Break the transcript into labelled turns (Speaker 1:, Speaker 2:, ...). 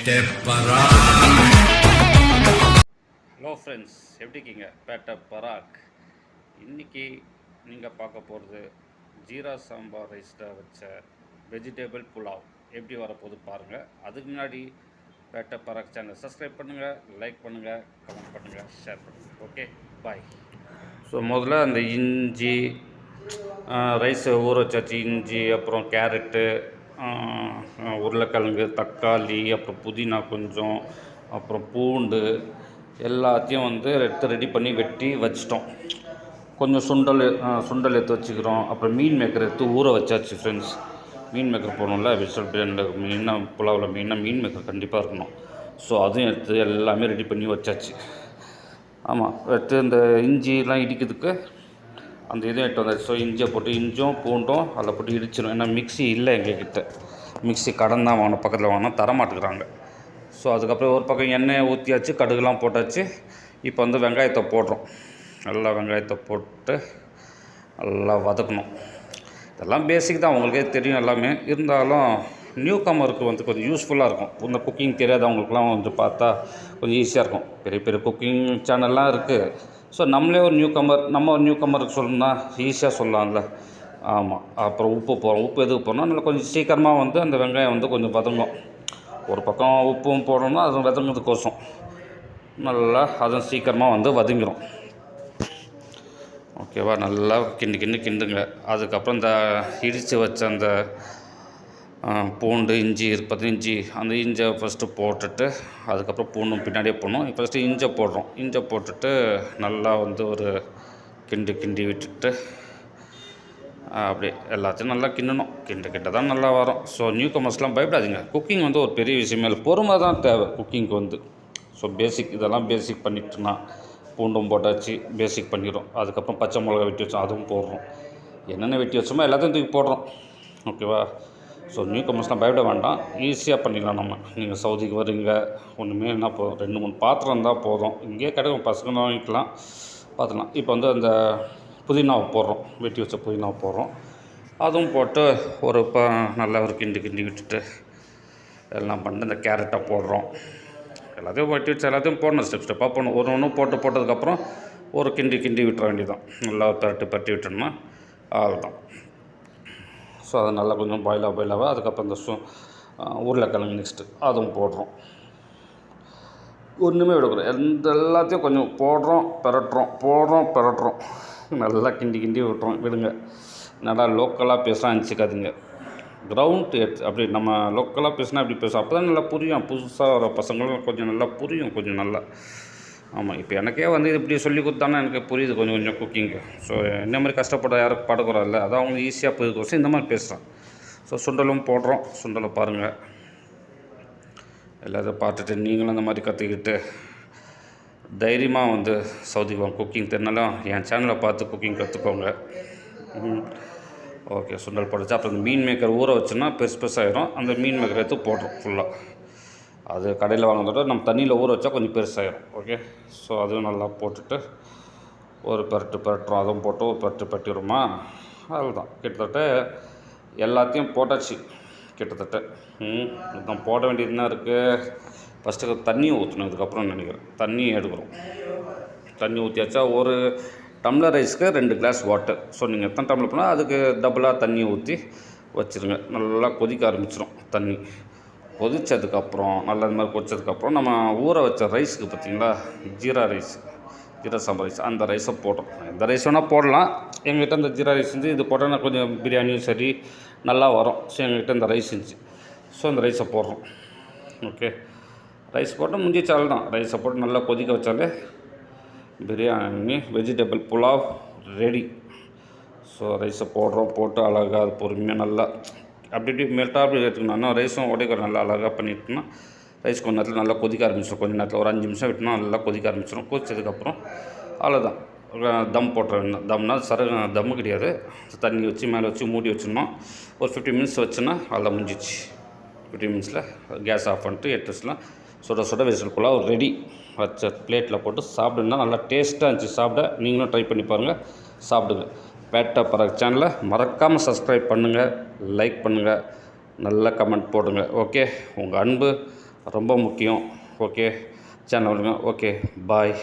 Speaker 1: பேட்டை பரா.
Speaker 2: Hello friends, எப்படி இருக்கீங்க? பேட்டை பராக். இன்றைக்கி நீங்கள் பார்க்க போகிறது ஜீரா சாம்பார் ரைஸில் வச்ச வெஜிடபிள் புலாவ் எப்படி வரப்போகுது பாருங்கள். அதுக்கு முன்னாடி பேட்டை பராக் சேனலை சப்ஸ்கிரைப் பண்ணுங்கள், லைக் பண்ணுங்கள், கமெண்ட் பண்ணுங்கள், ஷேர் பண்ணுங்கள். ஓகே, பாய். ஸோ முதல்ல அந்த இஞ்சி ரைஸை ஊற வச்சாச்சு. இஞ்சி, அப்புறம் கேரட்டு, உருளைக்கிழங்கு, தக்காளி, அப்புறம் புதினா கொஞ்சம், அப்புறம் பூண்டு எல்லாத்தையும் எடுத்து ரெடி பண்ணி வெட்டி வச்சிட்டோம். கொஞ்சம் சுண்டல் எடுத்து வச்சுக்கிறோம். அப்புறம் மீன் மேக்கர் எடுத்து ஊற வச்சாச்சு ஃப்ரெண்ட்ஸ். மீன் மேக்கர் போகணும்ல, வெஜிடபிள் பிரியாணியில் மெயினாக புலாவில் மெயினாக மீன் மேக்கர் கண்டிப்பாக இருக்கணும். ஸோ அதையும் எடுத்து எல்லாமே ரெடி பண்ணி வச்சாச்சு. ஆமாம், எடுத்து இந்த இஞ்சிலாம் இடிக்கிறதுக்கு அந்த இதையும் எடுத்து வந்தாச்சு. ஸோ இஞ்சியை போட்டு இஞ்சும் பூண்டும் அதில் போட்டு இடிச்சிடும். ஏன்னா மிக்ஸி இல்லை எங்ககிட்ட. மிக்ஸி கடன் தான் வாங்கணும், பக்கத்தில் வாங்கினா தரமாட்டுக்கிறாங்க. ஸோ அதுக்கப்புறம் ஒரு பக்கம் எண்ணெயை ஊற்றியாச்சு, கடுகுலாம் போட்டாச்சு. இப்போ வெங்காயத்தை போடுறோம். நல்லா வெங்காயத்தை போட்டு நல்லா வதக்கணும். இதெல்லாம் பேசிக் தான், உங்களுக்கே தெரியும் எல்லாமே. இருந்தாலும் நியூ கமருக்கு கொஞ்சம் யூஸ்ஃபுல்லாக இருக்கும். இந்த குக்கிங் தெரியாதவங்களுக்குலாம் பார்த்தா கொஞ்சம் ஈஸியாக இருக்கும். பெரிய பெரிய குக்கிங் சேனல்லாம் இருக்குது. ஸோ நம்மளே ஒரு நியூ கமருக்கு சொல்லணும்னா ஈஸியாக சொல்லலாம்ல. ஆமாம். அப்புறம் உப்பு போடுறோம். உப்பு எதுக்கு போடணும், நல்லா கொஞ்சம் சீக்கிரமாக அந்த வெங்காயம் கொஞ்சம் வதங்கும். ஒரு பக்கம் உப்பும் போடணும்னா அது வதங்கிறதுக்கோசம் நல்லா அதுவும் சீக்கிரமாக வதங்கிடும். ஓகேவா? நல்லா கிண்டுங்க. அதுக்கப்புறம் இந்த இடித்து வச்ச அந்த பூண்டு, இஞ்சி அந்த இஞ்சியை ஃபஸ்ட்டு போட்டுட்டு அதுக்கப்புறம் பூண்டும் பின்னாடியே போடணும். ஃபஸ்ட்டு இஞ்சி போடுறோம். இஞ்சி போட்டுட்டு நல்லா ஒரு கிண்டி விட்டுட்டு அப்படியே எல்லாத்தையும் நல்லா கிண்டணும். கிட்ட தான் நல்லா வரும். ஸோ நியூ கமர்ஸ்லாம் பயப்படாதீங்க. குக்கிங் ஒரு பெரிய விஷயமே இல்லை, பொறுமை தான் தேவை குக்கிங்க்கு. ஸோ இதெல்லாம் பேசிக் பண்ணிட்டுனா பூண்டும் போட்டாச்சு, பேசிக் பண்ணிடுறோம். அதுக்கப்புறம் பச்சை மிளகா வெட்டி வச்சோம், அதுவும் போடுறோம். என்னென்ன வெட்டி வச்சோமோ எல்லாத்தையும் தூக்கி போடுறோம். ஓகேவா? ஸோ நியூ கமர்ஸ்லாம் பயப்பட வேண்டாம், ஈஸியாக பண்ணிடலாம் நம்ம. நீங்கள் சவுதிக்கு வரீங்க, ஒன்றுமே என்ன போதும், 2-3 பாத்திரம் இருந்தால் போதும். இங்கேயே கிடைக்கும், பசங்க வாங்கிக்கலாம், பார்த்துக்கலாம். இப்போ அந்த புதினாவை போடுறோம். வெட்டி வச்ச புதினாவை போடுறோம். அதுவும் போட்டு நல்லா கிண்டி விட்டுட்டு எல்லாம் பண்ணிட்டு இந்த கேரட்டை போடுறோம். எல்லாத்தையும் வெட்டி வச்சு எல்லாத்தையும் போடணும், ஸ்டெப்பாக போடணும். ஒன்று போட்டதுக்கப்புறம் கிண்டி விட்டுற வேண்டியதான். நல்லா பரட்டி விட்டோம்னா அவ்வளோதான். ஸோ அதை நல்லா கொஞ்சம் பாயிலாக அதுக்கப்புறம் இந்த உருளைக்கிழங்கு நெக்ஸ்ட்டு அதுவும் போடுறோம். ஒன்றுமே விடக்கூடாது, எல்லாத்தையும் கொஞ்சம் போடுறோம் பெரட்டுறோம். நல்லா கிண்டி விட்டுறோம். விடுங்க. நல்லா லோக்கலாக பேசுகிறா நினச்சிக்காதீங்க. கிரவுண்ட் அப்படி நம்ம லோக்கலாக பேசினா அப்படி பேசுவோம். அப்போ தான் நல்லா புரியும். புதுசாக வர பசங்களும் கொஞ்சம் நல்லா புரியும், கொஞ்சம் நல்லா. ஆமாம், இப்போ எனக்கே இப்படி சொல்லி கொடுத்தானா எனக்கு புரியுது கொஞ்சம் குக்கிங்கு. ஸோ இந்த மாதிரி கஷ்டப்பட யாரும் படக்கூடாதுல்ல, அதான் அவங்க ஈஸியாக புரியுது. இந்த மாதிரி பேசுகிறேன். ஸோ சுண்டலும் போடுறோம். சுண்டலை பாருங்கள். எல்லாத்தையும் பார்த்துட்டு நீங்களும் அந்த மாதிரி கற்றுக்கிட்டு தைரியமாக சவுதிக்கு வாங்க. குக்கிங் தெரினாலும் என் சேனலை பார்த்து குக்கிங் கற்றுக்கோங்க. ஓகே, சுண்டல் போட்டுச்சு. அப்புறம் மீன் மேக்கர் ஊற வச்சோன்னா பெருசாகிடும். அந்த மீன் மேக்கர் எடுத்து போடுறோம் ஃபுல்லாக. அது கடையில் வாங்கினதோட நம்ம தண்ணியில் ஊற வச்சா கொஞ்சம் பெருசாகிடும். ஓகே, ஸோ அதுவும் நல்லா போட்டுட்டு பரட்டுறோம். அதுவும் போட்டு பரட்டிடுமா, அதுதான். கிட்டத்தட்ட எல்லாத்தையும் போட்டாச்சு. கிட்டத்தட்ட இதுதான் போட வேண்டியது என்ன இருக்குது. ஃபஸ்ட்டு தண்ணியை ஊற்றணும். இதுக்கப்புறம் நினைக்கிறேன் தண்ணி எடுக்கிறோம். தண்ணி ஊற்றியாச்சா. ஒரு டம்ளர் ரைஸ்க்கு 2 கிளாஸ் வாட்டர். ஸோ நீங்கள் எத்தனை டம்ளர் போனால் அதுக்கு டபுளாக தண்ணியை ஊற்றி வச்சுருங்க. நல்லா கொதிக்க ஆரம்பிச்சிடும். தண்ணி கொதித்ததுக்கப்புறம் நல்லா இந்த மாதிரி கொதித்ததுக்கப்புறம் நம்ம ஊற வச்ச ரைஸுக்கு பார்த்திங்களா, ஜீரா சாம்பார் ரைஸ், அந்த ரைஸை போடுறோம். எந்த ரைஸ் வேணால் போடலாம். எங்கள்கிட்ட இந்த ஜீரா ரைஸ் இது போட்டோன்னா கொஞ்சம் பிரியாணியும் சரி நல்லா வரும். ஸோ எங்கள்கிட்ட இந்த ரைஸ் இருந்துச்சு. ஸோ அந்த ரைஸை போடுறோம். ஓகே, ரைஸ் போட்டு முடிஞ்சிச்சால் தான். ரைஸை போட்டு நல்லா கொதிக்க வச்சாலே biryani vegetable pulao ready. So ரைஸை போட்டு அழகாக அது பொறுமையாக நல்லா அப்படி மெல்ட்டாக எடுத்துக்கணும். ரைஸும் உடைக்கிற நல்லா அழகாக பண்ணிட்டோம்னா ரைஸ் கொஞ்சம் நேரத்தில் நல்லா கொதிக்க ஆரம்பிச்சிடும். கொஞ்சம் நேரத்தில் ஒரு 5 நிமிஷம் விட்டோம்னா நல்லா கொதிக்க ஆரம்பிச்சிடும். கொதிச்சதுக்கப்புறம் அவ்வளோதான், தம் போட்டுற வேணும். தம்னா தம்மு கிடையாது, தண்ணி வச்சு மேலே வச்சு மூடி வச்சிடணும். ஒரு 15 மினிட்ஸ் வச்சுன்னா அதில் முடிஞ்சிச்சு. 15 மினிட்ஸில் கேஸ் ஆஃப் பண்ணிட்டு எடுத்துலாம். சுட வெஜிடபிள் புலாவ் ரெடி. வச்ச பிளேட்டில் போட்டு சாப்பிடுன்னா நல்லா டேஸ்ட்டாக இருந்துச்சு. சாப்பிட நீங்களும் ட்ரை பண்ணி பாருங்கள், சாப்பிடுங்க. பேட்டை பராக் சேனலை மறக்காமல் சப்ஸ்கிரைப் பண்ணுங்கள், லைக் பண்ணுங்கள், நல்ல கமெண்ட் போடுங்க. ஓகே, உங்கள் அன்பு ரொம்ப முக்கியம். Okay channel okay bye.